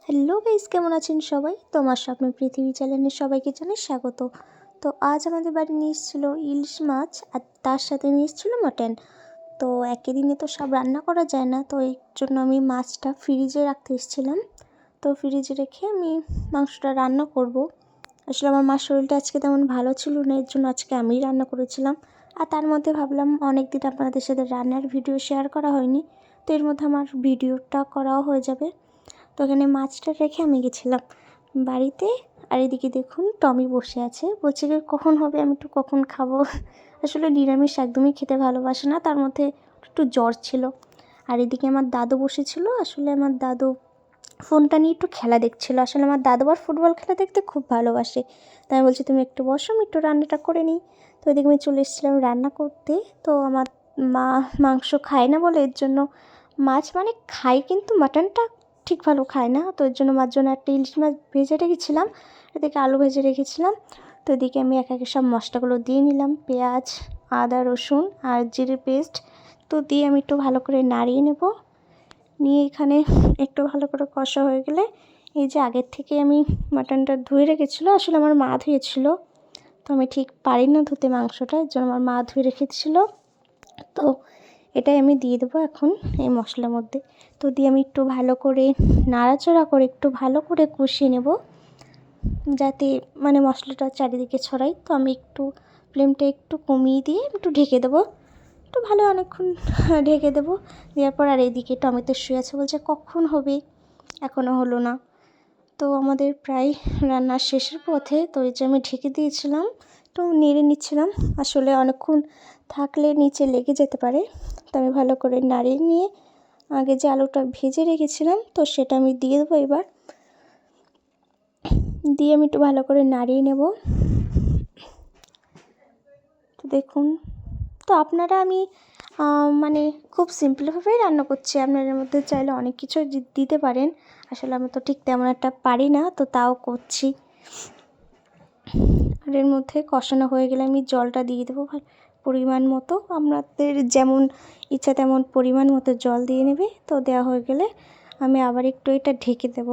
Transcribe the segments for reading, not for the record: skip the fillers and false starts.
Hello guys, কেমন আছেন সবাই? তোমার স্বপ্নের পৃথিবী চ্যানেলে সবাইকে জানাই স্বাগত। তো আজ আমাদের বাড়ি নিয়ে এসেছিল ইলিশ মাছ, আর তার সাথে নিয়ে এসেছিল মাটন। তো একই দিনে তো সব রান্না করা যায় না, তো এই জন্য আমি মাছটা ফ্রিজে রাখতে এসেছিলাম। তো ফ্রিজে রেখে আমি মাংসটা রান্না করব। আসলে আমার মার শরীরটা আজকে তেমন ভালো ছিল না, এর জন্য আজকে আমিই রান্না করেছিলাম। আর তার মধ্যে ভাবলাম অনেক দিন আপনাদের সাথে রান্নার ভিডিও শেয়ার করা হয়নি, তো এর মধ্যে আমার ভিডিওটা করাও হয়ে যাবে। তো এখানে মাছটা রেখে আমি গেছিলাম বাড়িতে। আর এদিকে দেখুন টমি বসে আছে, বলছে কি কখন হবে, আমি একটু কখন খাবো। আসলে নিরামিষ একদমই খেতে ভালোবাসে না, তার মধ্যে একটু জ্বর ছিল। আর এদিকে আমার দাদু বসেছিল, আসলে আমার দাদু ফোনটা নিয়ে একটু খেলা দেখছিল। আসলে আমার দাদু আর ফুটবল খেলা দেখতে খুব ভালোবাসে। তাই আমি বলছি তুমি একটু বসো, আমি একটু রান্নাটা করে নিই। তো এদিকে আমি চলে এসেছিলাম রান্না করতে। তো আমার মা মাংস খায় না বলে এর জন্য মাছ মানে খায়, কিন্তু মাটনটা ঠিক ভালো খায় না, তো এর জন্য মার জন্য একটা ইলিশ মাছ ভেজে রেখেছিলাম, এদিকে আলু ভেজে রেখেছিলাম। তো এদিকে আমি একে একে সব মশলাগুলো দিয়ে নিলাম, পেঁয়াজ, আদা, রসুন আর জিরে পেস্ট। তো দিয়ে আমি একটু ভালো করে নাড়িয়ে নেব। নিয়ে এখানে একটু ভালো করে কষা হয়ে গেলে, এই যে আগের থেকে আমি মাটনটা ধুয়ে রেখেছিলো, আসলে আমার মা ধুয়েছিল, তো আমি ঠিক পারি না ধুতে মাংসটা, এর জন্য আমার মা ধুয়ে রেখেছিল। তো এটাই আমি দিয়ে দেবো এখন এই মশলার মধ্যে। তো দিয়ে আমি একটু ভালো করে নাড়াচাড়া করে একটু ভালো করে কষিয়ে নেব, যাতে মানে মশলাটা চারিদিকে ছড়াই। তো আমি একটু ফ্লেমটা একটু কমিয়ে দিয়ে একটু ঢেকে দেবো, একটু ভালো অনেকক্ষণ ঢেকে দেবো। দেওয়ার পর আর এইদিকে টমেটো শুয়ে আছে, বলছে কখন হবে, এখনও হলো না। তো আমাদের প্রায় রান্নার শেষের পথে, তো এই যে আমি ঢেকে দিয়েছিলাম, তো নেড়ে নিচ্ছিলাম। আসলে অনেকক্ষণ থাকলে নিচে লেগে যেতে পারে, তো আমি ভালো করে নাড়িয়ে নিয়ে আগে যে আলুটা ভেজে রেখেছিলাম, তো সেটা আমি দিয়ে দেবো এবার। দিয়ে আমি একটু ভালো করে নাড়িয়ে নেব। তো দেখুন, তো আপনারা আমি মানে খুব সিম্পলভাবেই রান্না করছি, আপনাদের মধ্যে চাইলে অনেক কিছু দিতে পারেন। আসলে আমি তো ঠিক তেমন একটা পারি না, তো তাও করছি। আর এর মধ্যে কষানো হয়ে গেলে আমি জলটা দিয়ে দেবো পরিমাণ মতো, আপনাদের যেমন ইচ্ছা তেমন পরিমাণ মতো জল দিয়ে নেবে। তো দেওয়া হয়ে গেলে আমি আবার একটু এটা ঢেকে দেব।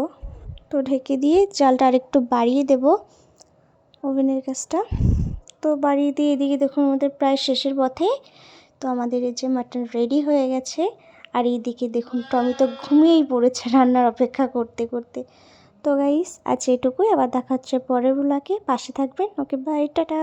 তো ঢেকে দিয়ে জালটা আরেকটু বাড়িয়ে দেব, ওভেনের গ্যাসটা। তো বাড়িয়ে দিয়ে এদিকে দেখুন আমাদের প্রায় শেষের পথে। তো আমাদের এই যে মাটন রেডি হয়ে গেছে। আর এইদিকে দেখুন টমি তো ঘুমিয়েই পড়েছে রান্নার অপেক্ষা করতে করতে। তো গাইস আজ এটুকুই, আবার দেখা হচ্ছে পরের ব্লগে, পাশে থাকবেন। Okay bye, tata.